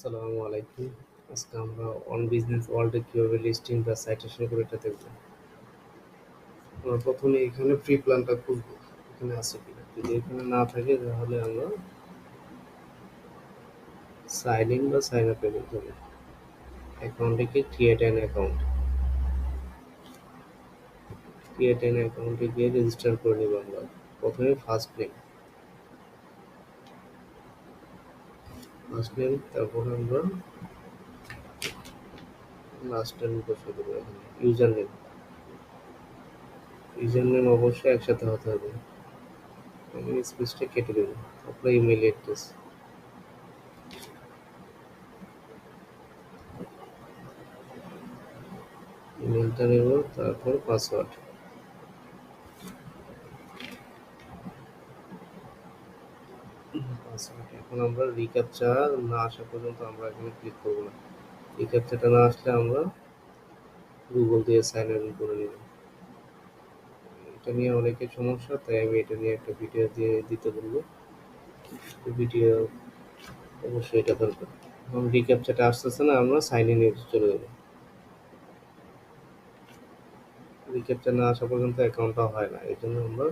আসসালামু আলাইকুম। আজকে আমরা অন বিজনেস ওয়ার্ল্ডে কিভাবে লিস্টিং বা সাইটেশন করে এটা দেখবো। আমরা প্রথমে এখানে ফ্রি প্ল্যানটা খুঁজবো, এখানে আছে কিনা। যদি এখানে না থাকে তাহলে আমরা সাইন ইন বা সাইন আপে করতে হবে। অ্যাকাউন্টে গিয়ে ক্রিয়েট অ্যান অ্যাকাউন্টে গিয়ে রেজিস্টার করে নেব। আমরা প্রথমে ফার্স্ট নেম তারপর আমরা লাস্ট নেম বসে দেবো। এখানে ইউজার নেম অবশ্যই একসাথে হতে হবে। এখানে স্পেসটা কেটে দেবো। তারপরে ইমেল অ্যাড্রেস, ইমেলটা নেব, তারপর পাসওয়ার্ড। এখন আমরা রিক্যাপচা না আসা পর্যন্ত আমরা এখানে ক্লিক করবো না। রিক্যাপচাটা না আসলে আমরা গুগল দিয়ে সাইন ইন করে নিব। এটা নিয়ে অনেকের সমস্যা, তাই আমি এটা নিয়ে একটা ভিডিও দিয়ে দিতে বলবো। ভিডিও অবশ্যই এটা দরকার। এখন রিক্যাপচাটা আসতেছে না, আমরা সাইন ইন চলে যাবো। রিক্যাপচা না আসা পর্যন্ত অ্যাকাউন্টটা হয় না, এই জন্য আমরা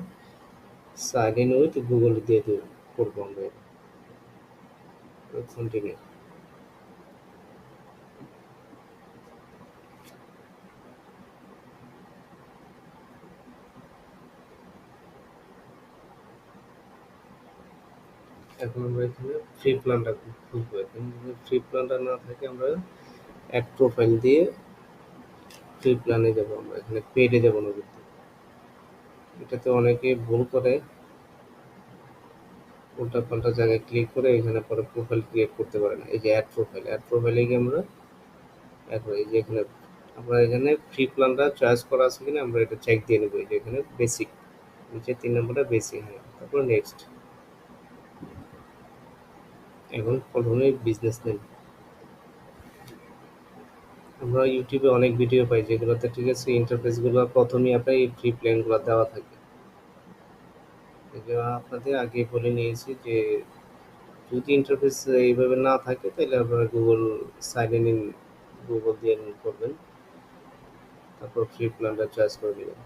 সাইন ইন উইথ গুগল দিয়ে দেবো, করবো আমরা। কন্টিনিউ। এখন আমরা এখানে ফ্রি প্ল্যানটা খুঁজবো। এখন যদি ফ্রি প্ল্যানটা না থাকে আমরা অ্যাড প্রোফাইল দিয়ে ফ্রি প্ল্যানে যাবো। আমরা এখানে পেডে যাবো না, কিন্তু এটাতে অনেকে ভুল করে, উল্টা পাল্টা জায়গায় ক্লিক করে এখানে পরে প্রোফাইল ক্রিয়েট করতে পারে না। এই যে অ্যাড প্রোফাইলে গিয়ে আমরা এই যে এখানে আমরা এখানে ফ্রি প্ল্যানটা চয়েস করা আছে কিনা আমরা এটা চেক দিয়ে নেবো। এই যে এখানে বেসিক, নিচে 3 নম্বরটা বেসিক, হ্যাঁ, তারপর নেক্সট। এখন প্রথমে বিজনেস নেম। আমরা ইউটিউবে অনেক ভিডিও পাই যেগুলোতে ঠিক আছে ইন্টারফেসগুলো প্রথমেই আপনার এই ফ্রি প্ল্যানগুলো দেওয়া থাকে। এগুলো আপনাদের আগে বলে নিয়েছি যে যদি ইন্টারফেস এইভাবে না থাকে তাহলে আপনারা সাইন ইন গুগল দিয়ে করবেন, তারপর ফ্রি প্ল্যানটা চয়েস করে নেবেন।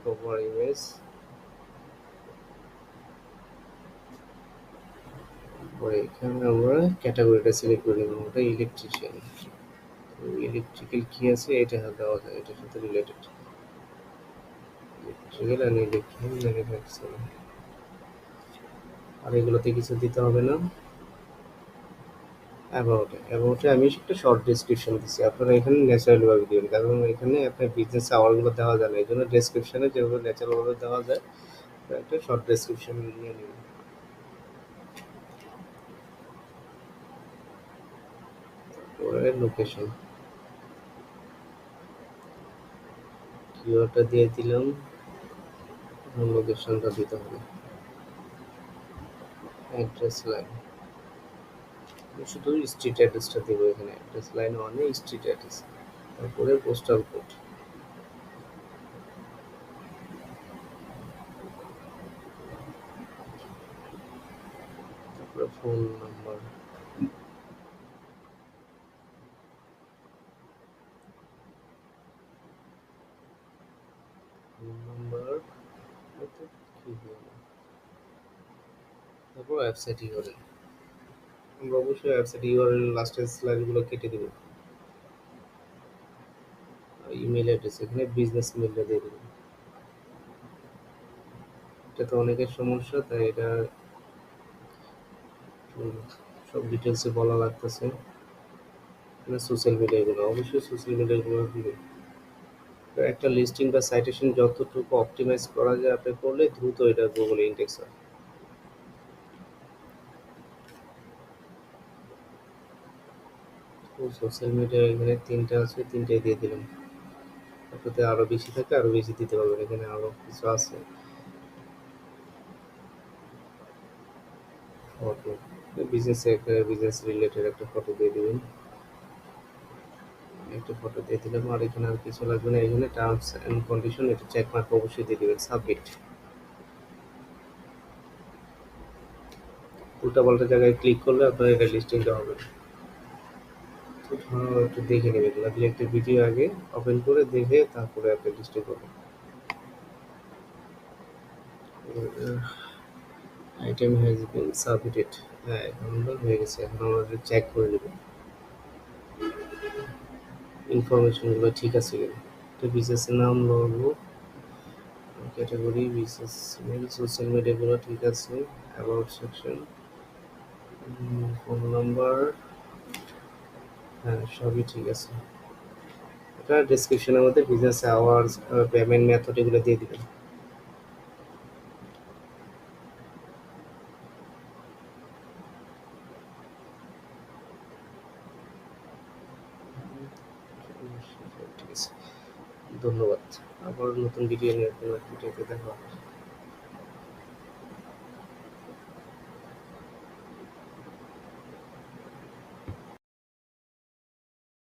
কভার ইমেজ, পরে এখানে আমরা ক্যাটাগরিটা সিলেক্ট করে নেব, ওটা ইলেকট্রিশিয়ান। ইলেকট্রিক্যাল কি আছে এটা দেওয়া যায়, এটার সাথে related electrical and electronic manufacturing. আর এগুলোতে কিছু দিতে হবে না। অ্যাবাউটে আমি একটা শর্ট ডেসক্রিপশন দিচ্ছি, আপনারা এখানে ন্যাচারালভাবে দিবেন, কারণ এখানে আপনার বিজনেস আওয়ারগুলো দেওয়া যায় না, এই জন্য ডেসক্রিপশনে যেভাবে ন্যাচারালভাবে দেওয়া যায় একটা শর্ট ডেসক্রিপশন নিয়ে নেবেন। পরে লোকেশন কিওয়ার্ডটা দিয়ে দিলাম, লোকেশনটা দিতে হবে। অ্যাড্রেস লাইন, শুধু স্ট্রিট অ্যাড্রেসটা দেবো এখানে, অ্যাড্রেস লাইন মানে স্ট্রিট অ্যাড্রেস। তারপরে পোস্টাল কোড, তারপরে ফোন নাম্বার, তারপর ওয়েবসাইট ইউআরএল। আমরা অবশ্যই ওয়েবসাইট ইউআরএল লাস্টের স্লাইডগুলো কেটে দেবো। ইমেল অ্যাড্রেস এখানে বিজনেস মেলটা দিয়ে দেবো। এটা তো অনেকের সমস্যা, তাই এটা সব ডিটেলসে বলা লাগতেছে। সোশ্যাল মিডিয়াগুলো অবশ্যই দিবে। একটা লিস্টিং বা সাইটেশন যতটুকু অপটিমাইজ করা যায় আপনি করলে দ্রুত এটা গুগলে ইন্ডেক্স হয়। সোশ্যাল মিডিয়া এখানে 3টা আছে, 3টাই দিয়ে দিলাম। তারপরে আরো বেশি থাকে আরো বেশি দিতে পারবেন, এখানে আরো কিছু আছে। ফটো, বিজনেস রিলেটেড একটা ফটো দিয়ে দিবেন। একটা ফটো দিয়ে দিলাম, আর এখানে আর কিছু লাগবে না। এখানে টার্মস অ্যান্ড কন্ডিশন এটা চেক মার্ক অবশ্যই দিয়ে দিবেন, সাবমিট। উল্টাপাল্টা জায়গায় ক্লিক করলে আপনার এটা লিস্টিংটা হবে না। তো একটু দেখে নেবেন, লাগলে একটা ভিডিও আগে ওপেন করে দেখে তারপরে আপনি লিস্টিং করবেন। Item has been submitted. হ্যাঁ, এখন হয়ে গেছে। এখন আমরা চেক করে নেব ইনফরমেশনগুলো ঠিক আছে কিনা। তো বিজনেসের নাম logo, category business, mail, social মিডিয়াগুলো ঠিক আছে, অ্যাবাউট সেকশন, ফোন নাম্বার, হ্যাঁ সবই ঠিক আছে। এটা ডেসক্রিপশনের মধ্যে বিজনেস আওয়ার্স, পেমেন্ট মেথড এগুলো দিয়ে দিবেন। ঠিক আছে, ধন্যবাদ। আবার নতুন ভিডিও নিয়ে আপনার ভিডিওতে দেখা হবে।